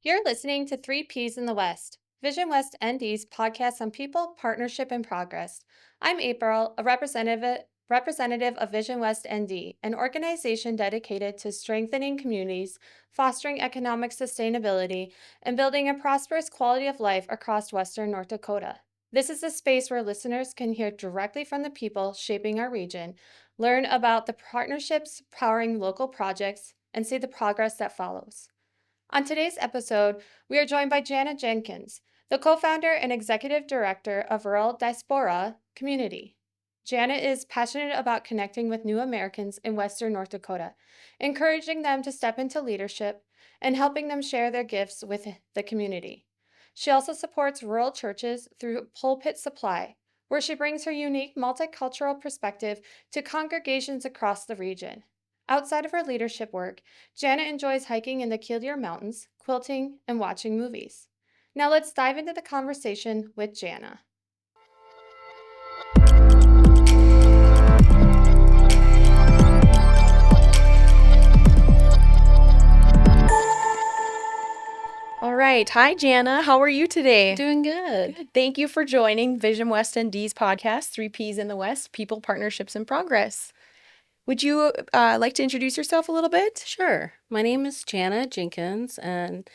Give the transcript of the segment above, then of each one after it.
You're listening to Three Ps in the West, Vision West ND's podcast on people, partnership, and progress. I'm April, a representative of Vision West ND, an organization dedicated to strengthening communities, fostering economic sustainability, and building a prosperous quality of life across Western North Dakota. This is a space where listeners can hear directly from the people shaping our region, learn about the partnerships powering local projects, and see the progress that follows. On today's episode, we are joined by Jana Jenkins, the co-founder and executive director of Rural Diaspora Community. Jana is passionate about connecting with new Americans in Western North Dakota, encouraging them to step into leadership and helping them share their gifts with the community. She also supports rural churches through Pulpit Supply, where she brings her unique multicultural perspective to congregations across the region. Outside of her leadership work, Jana enjoys hiking in the Killdeer Mountains, quilting, and watching movies. Now let's dive into the conversation with Jana. All right. Hi, Jana. How are you today? Doing good. Thank you for joining Vision West ND's podcast, Three Ps in the West, People, Partnerships, and Progress. Would you like to introduce yourself a little bit? Sure. My name is Jana Jenkins, and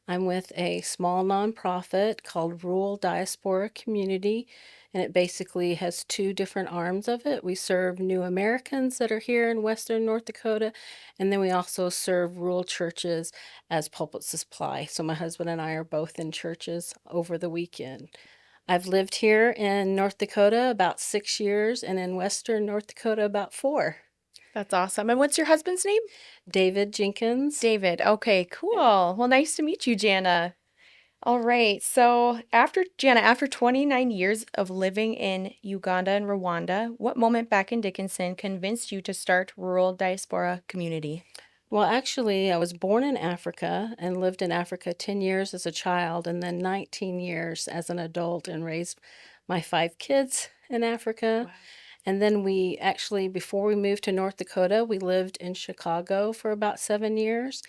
I'm with a small nonprofit called Rural Diaspora Community, and it basically has two different arms of it. We serve new Americans that are here in Western North Dakota, and then we also serve rural churches as pulpit supply. So my husband and I are both in churches over the weekend. I've lived here in North Dakota about 6 years, and in Western North Dakota about 4. That's awesome. And what's your husband's name? David Jenkins. David. Okay, cool. Well, nice to meet you, Jana. All right. So after 29 years of living in Uganda and Rwanda, what moment back in Dickinson convinced you to start Rural Diaspora Community? Well, actually, I was born in Africa and lived in Africa 10 years as a child and then 19 years as an adult and raised my 5 kids in Africa. Wow. And then we actually, before we moved to North Dakota, we lived in Chicago for about 7 years.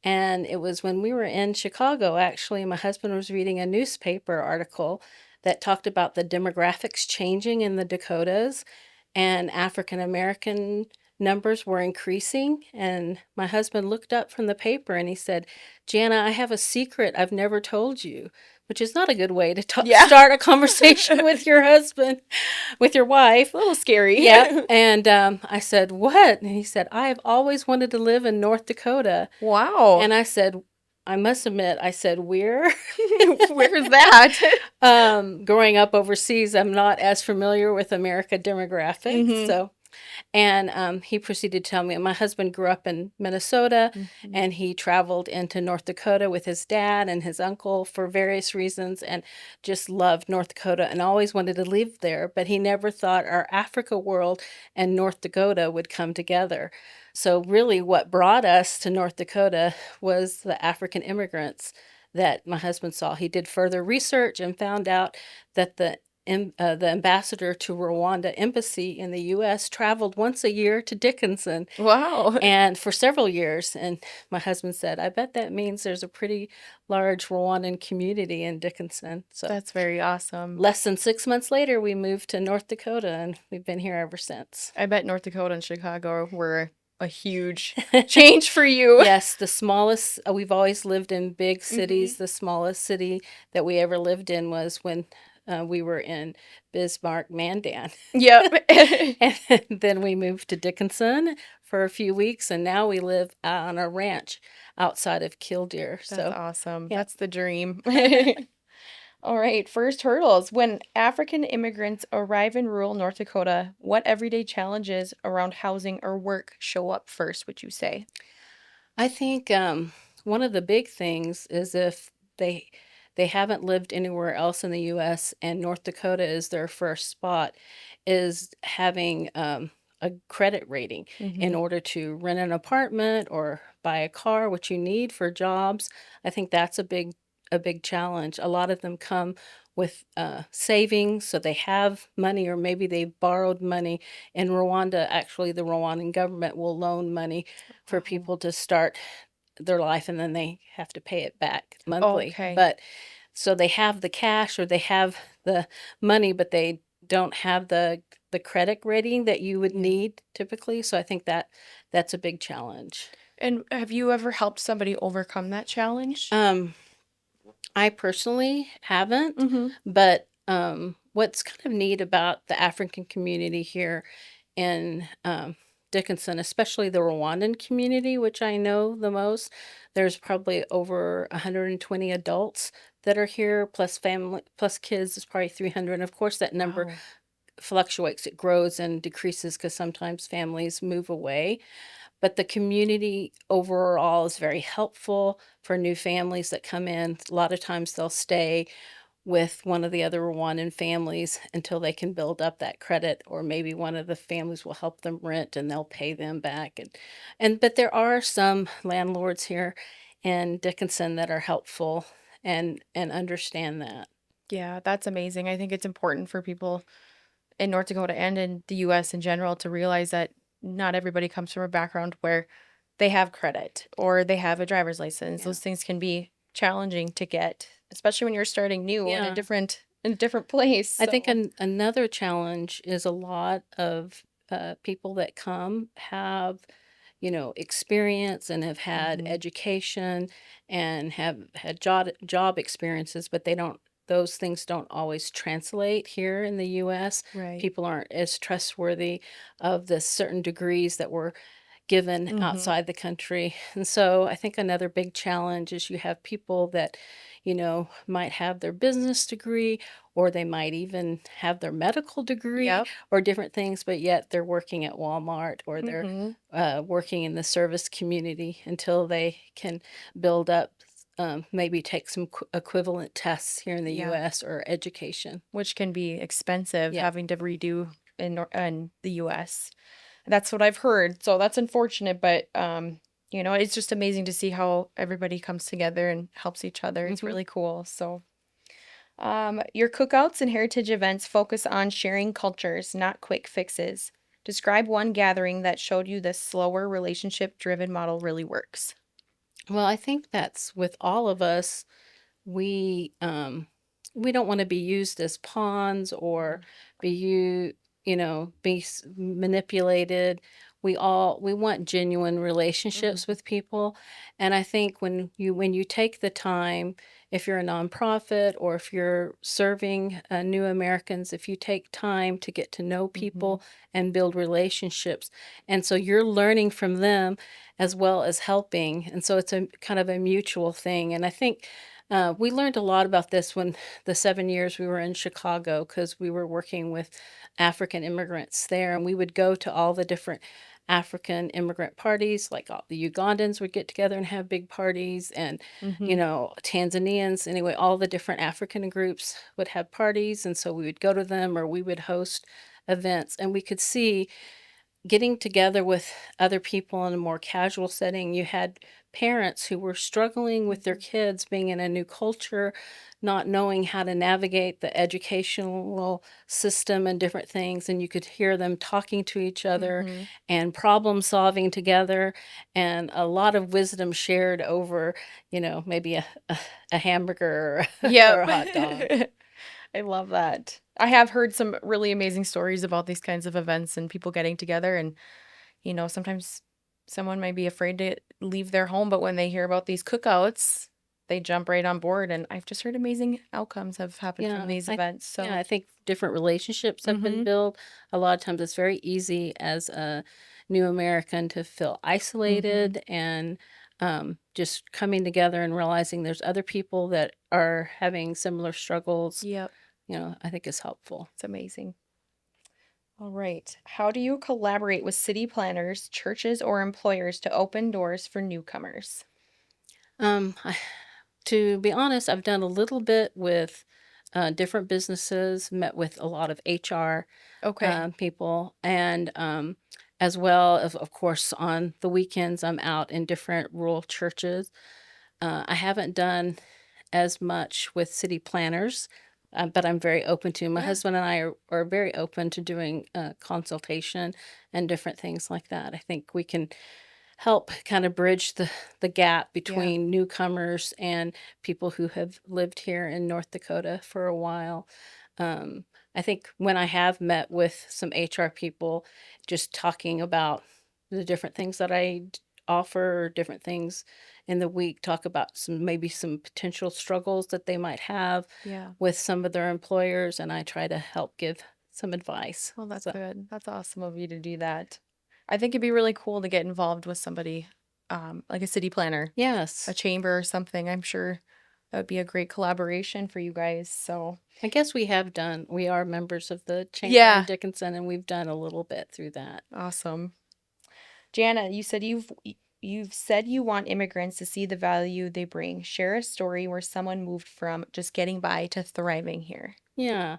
And it was when we were in Chicago, actually, my husband was reading a newspaper article that talked about the demographics changing in the Dakotas, and African American numbers were increasing. And my husband looked up from the paper and he said, Jana, I have a secret I've never told you, which is not a good way to start a conversation with your husband, with your wife. A little scary. Yeah. And I said, what? And he said, I have always wanted to live in North Dakota. Wow. And I said, I must admit, I said, where? Where's that? Growing up overseas, I'm not as familiar with America demographics. Mhm. So, and he proceeded to tell me, my husband grew up in Minnesota, and he traveled into North Dakota with his dad and his uncle for various reasons and just loved North Dakota and always wanted to live there. But he never thought our Africa world and North Dakota would come together. So really what brought us to North Dakota was the African immigrants that my husband saw. He did further research and found out that the ambassador to Rwanda embassy in the U.S. traveled once a year to Dickinson. Wow. And for several years. And my husband said, I bet that means there's a pretty large Rwandan community in Dickinson. So That's very awesome. less than 6 months later, we moved to North Dakota, and we've been here ever since. I bet North Dakota and Chicago were a huge change for you. Yes, the smallest, we've always lived in big cities. The smallest city that we ever lived in was when we were in Bismarck, Mandan. Yep. And then we moved to Dickinson for a few weeks, and now we live on a ranch outside of Killdeer. That's awesome. Yeah. That's the dream. All right. First hurdles. When African immigrants arrive in rural North Dakota, what everyday challenges around housing or work show up first, would you say? I think one of the big things is if they haven't lived anywhere else in the U.S. and North Dakota is their first spot, is having a credit rating in order to rent an apartment or buy a car, which you need for jobs. I think that's a big challenge. A lot of them come with savings, so they have money, or maybe they've borrowed money. In Rwanda, actually, the Rwandan government will loan money for people to start their life, and then they have to pay it back monthly. Okay. But so they have the cash or they have the money, but they don't have the credit rating that you would Yeah. need typically. So I think that's a big challenge. And have you ever helped somebody overcome that challenge? Um, I personally haven't, Mhm. but what's kind of neat about the African community here in Dickinson, especially the Rwandan community, which I know the most, there's probably over 120 adults that are here, plus family, plus kids is probably 300. And of course, that number Wow. fluctuates, it grows and decreases because sometimes families move away. But the community overall is very helpful for new families that come in. A lot of times they'll stay with one of the other Rwandan families until they can build up that credit, or maybe one of the families will help them rent and they'll pay them back. And but there are some landlords here in Dickinson that are helpful and understand that. Yeah, that's amazing. I think it's important for people in North Dakota and in the US in general to realize that not everybody comes from a background where they have credit or they have a driver's license. Yeah. Those things can be challenging to get, especially when you're starting new Yeah. in a different place. I think So, another challenge is a lot of people that come have, experience and have had mhm, education and have had job experiences, but those things don't always translate here in the US. right. People aren't as trustworthy of the certain degrees that were given Mhm. outside the country. And so I think another big challenge is you have people that, might have their business degree, or they might even have their medical degree Yep. or different things, but yet they're working at Walmart or they're Mhm. working in the service community until they can build up, maybe take some equivalent tests here in the Yeah, US or education. which can be expensive Yeah. having to redo in the US. That's what I've heard. So that's unfortunate, but it's just amazing to see how everybody comes together and helps each other. It's hmm really cool. So, your cookouts and heritage events focus on sharing cultures, not quick fixes. Describe one gathering that showed you this slower relationship driven model really works. Well, I think that's with all of us. we we don't want to be used as pawns or Mhm. be manipulated. We want genuine relationships Mhm. with people, and I think when you take the time, if you're a nonprofit or if you're serving new Americans, if you take time to get to know Mhm. people and build relationships, and so you're learning from them as well as helping, and so it's a kind of a mutual thing. And I think we learned a lot about this when the 7 years we were in Chicago, because we were working with African immigrants there, and we would go to all the different African immigrant parties. Like all the Ugandans would get together and have big parties, and Mhm. Tanzanians. Anyway, all the different African groups would have parties, and so we would go to them or we would host events, and we could see getting together with other people in a more casual setting. You had parents who were struggling with their Mhm. kids being in a new culture, not knowing how to navigate the educational system and different things. And you could hear them talking to each other Mhm. and problem solving together, and a lot of wisdom shared over, maybe a hamburger or Yep. a hot dog. I love that. I have heard some really amazing stories about these kinds of events and people getting together. And, sometimes someone might be afraid to leave their home, but when they hear about these cookouts, they jump right on board. And I've just heard amazing outcomes have happened from Yeah, these events. yeah, So, I think different relationships have been mm-hmm. built. A lot of times it's very easy as a new American to feel Mm-hmm. isolated, and just coming together and realizing there's other people that are having similar struggles, Yep. I think is helpful. It's amazing. All right. How do you collaborate with city planners, churches, or employers to open doors for newcomers? I, to be honest, I've done a little bit with different businesses, met with a lot of HR Okay. people, and as well as, of course, on the weekends, I'm out in different rural churches. I haven't done as much with city planners, but I'm very open to. My Yeah. husband and I are very open to doing consultation and different things like that. I think we can help kind of bridge the gap Yeah. between newcomers and people who have lived here in North Dakota for a while. I think when I have met with some HR people, just talking about the different things that offer, or different things in the week, talk about maybe some potential struggles that they might have Yeah. with some of their employers, and I try to help give some advice. Well, that's So, good. That's awesome of you to do that. I think it'd be really cool to get involved with somebody, like a city planner, a yes, chamber or something. I'm sure that would be a great collaboration for you guys. So, I guess we are members of the Chamber yeah, in Dickinson, and we've done a little bit through that. awesome. Jana, you said you've said you want immigrants to see the value they bring. Share a story where someone moved from just getting by to thriving here. Yeah.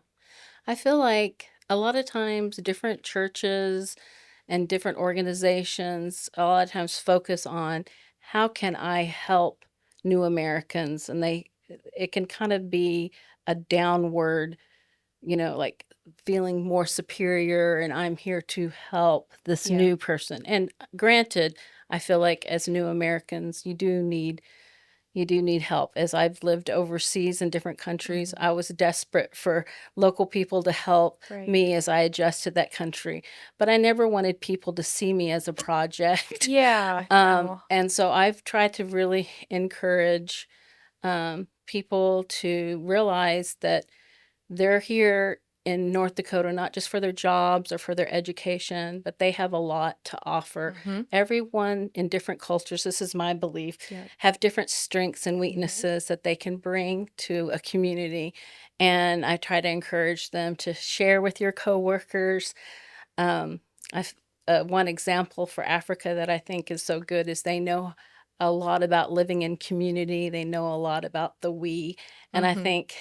I feel like a lot of times different churches and different organizations a lot of times focus on how can I help new Americans, and it can kind of be a downward, like feeling more superior, and I'm here to help this Yeah. new person. And granted, I feel like as new Americans, you do need help. As I've lived overseas in different countries, Mhm. I was desperate for local people to help Right. me as I adjusted that country. But I never wanted people to see me as a project. Yeah. No. And so I've tried to really encourage people to realize that they're here in North Dakota, not just for their jobs or for their education, but they have a lot to offer. Mm-hmm. Everyone in different cultures, this is my belief, Yeah. have different strengths and Mhm. weaknesses that they can bring to a community. And I try to encourage them to share with your coworkers. Um, I've One example for Africa that I think is so good is they know a lot about living in community. They know a lot about the we, and I Mm-hmm. think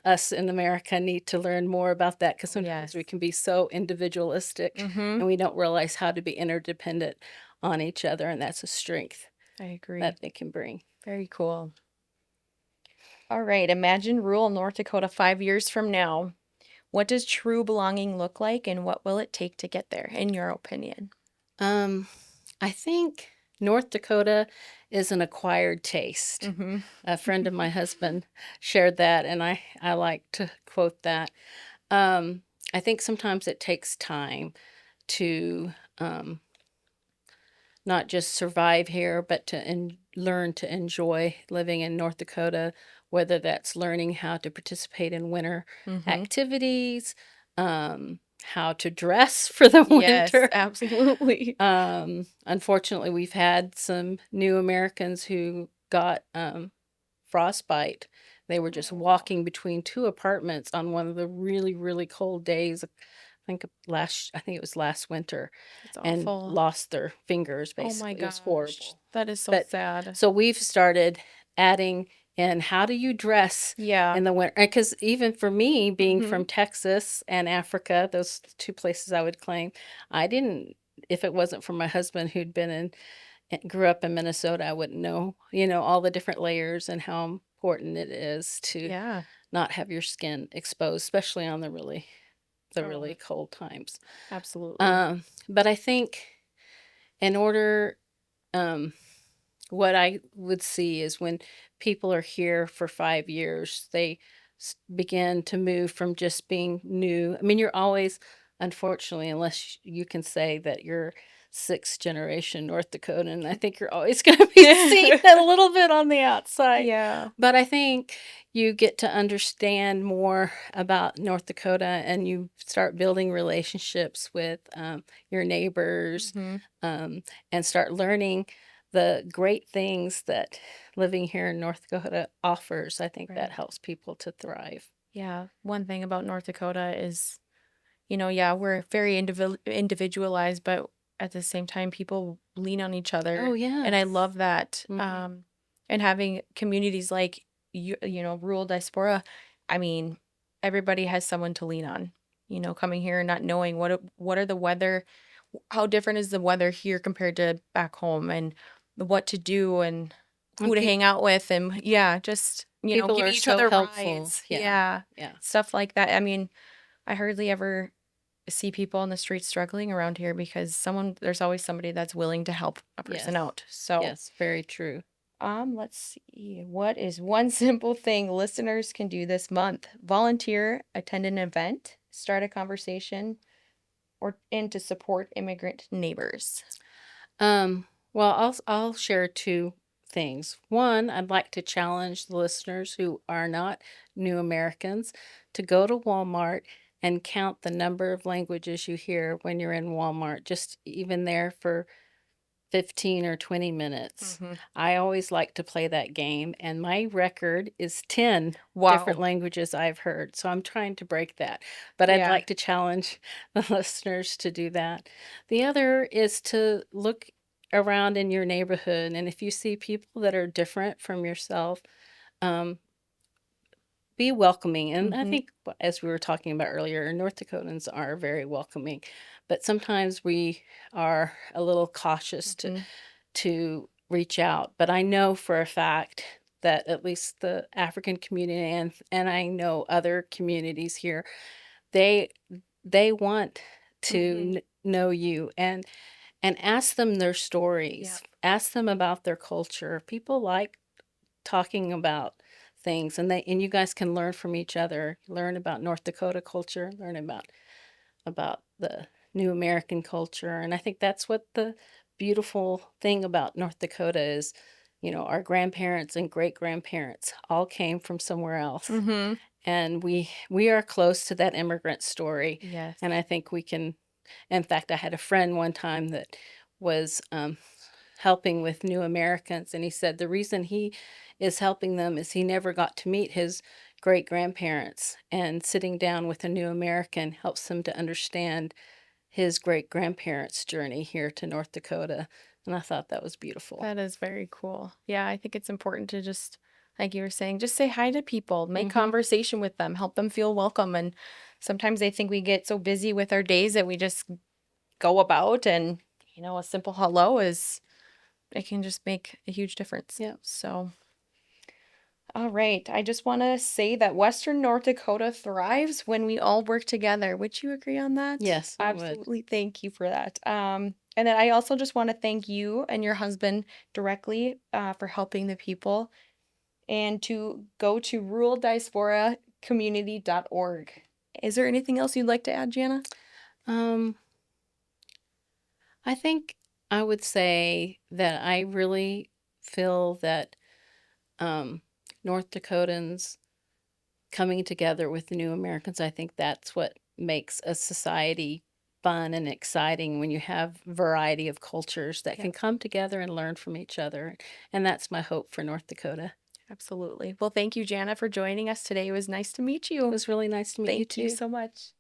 us in America need to learn more about that, because sometimes Yes. we can be so individualistic Mm-hmm. and we don't realize how to be interdependent on each other, and that's a strength I agree. that they can bring. Very cool. All right. Imagine rural North Dakota 5 years from now. What does true belonging look like, and what will it take to get there, in your opinion? Um, I think North Dakota is an acquired taste. Mm-hmm. A friend of my husband shared that, and I like to quote that. Um, I think sometimes it takes time to not just survive here, but to learn to enjoy living in North Dakota, whether that's learning how to participate in winter Mm-hmm. activities, how to dress for the Yes, winter. absolutely. Unfortunately, we've had some new Americans who got frostbite. They were just Oh, walking between two apartments on one of the really, really cold days. I think it was last winter, that's and awful. lost their fingers. Oh my Basically, it was gosh, horrible. that is so But sad. so we've started adding in, how do you dress Yeah. in the winter? Because even for me, being Mm-hmm. from Texas and Africa, those two places I would claim, I didn't. If it wasn't for my husband, who'd been grew up in Minnesota, I wouldn't know, all the different layers and how important it is to Yeah. not have your skin exposed, especially on the really Oh, cold times. absolutely. But I think in order, um, what I would see is when people are here for 5 years, they begin to move from just being new. I mean, you're always, unfortunately, unless you can say that you're sixth generation North Dakotan, I think you're always going to be seen a little bit on the outside. Yeah. But I think you get to understand more about North Dakota, and you start building relationships with your neighbors, Mm-hmm. um, and start learning the great things that living here in North Dakota offers. I think that Right. helps people to thrive. Yeah. One thing about North Dakota is, yeah, we're very individualized, but at the same time, people lean on each Oh, other, and I yes. love that. Mhm. And having communities like rural Diaspora, I mean, everybody has someone to lean on. Coming here and not knowing what are the weather, how different is the weather here compared to back home, and what to do and And who to hang out with, and yeah, just people give are each so other helpful. rides, Yeah. yeah, Yeah. stuff like that. I mean, I hardly ever. see people on the street struggling around here because there's always somebody that's willing to help a person Yes. out. So, Yes, very true. let's see. What is one simple thing listeners can do this month? Volunteer, attend an event, start a conversation, and to support immigrant neighbors. Well, I'll share two things. One, I'd like to challenge the listeners who are not new Americans to go to Walmart and count the number of languages you hear when you're in Walmart, just even there for 15 or 20 minutes. Mhm. I always like to play that game, and my record is 10 different Wow. languages I've heard. So I'm trying to break that. But I'd Yeah. like to challenge the listeners to do that. The other is to look around in your neighborhood, and if you see people that are different from yourself, um, be welcoming. And I Mhm. think, as we were talking about earlier, North Dakotans are very welcoming, but sometimes we are a little cautious Mhm. to reach out. But I know for a fact that at least the African community and I know other communities here, they they want to Mhm. know you and ask them their Yeah. stories. Ask them about their culture. People like talking about things, and you guys can learn from each other. Learn about North Dakota culture, learn about the new American culture. And I think that's what the beautiful thing about North Dakota is. Our grandparents and great grandparents all came from somewhere else. Mhm. And we are close to that immigrant story. Yes. And I think we can. In fact, I had a friend one time that was helping with new Americans, and he said the reason he is helping them is he never got to meet his great grandparents, and sitting down with a new American helps him to understand his great grandparents' journey here to North Dakota. And I thought that was beautiful. That is very cool. Yeah, I think it's important to just, like you were saying, just say hi to people, make Hmm. conversation with them, help them feel welcome. And sometimes I think we get so busy with our days that we just go about, and a simple hello it can just make a huge difference. Yeah. So, all right. I just want to say that Western North Dakota thrives when we all work together. Would you agree on that? Yes, I would. Absolutely. Thank you for that. And then I also just want to thank you and your husband directly for helping the people, and to go to ruraldiasporacommunity.org. Is there anything else you'd like to add, Jana? Um, I think I would say that I really feel that um, North Dakotans coming together with the new Americans, I think that's what makes a society fun and exciting when you have variety of cultures that Yeah. can come together and learn from each other. And that's my hope for North Dakota. Absolutely. Well, thank you, Jana, for joining us today. It was nice to meet It you. was really nice to meet you Thank you too. so much.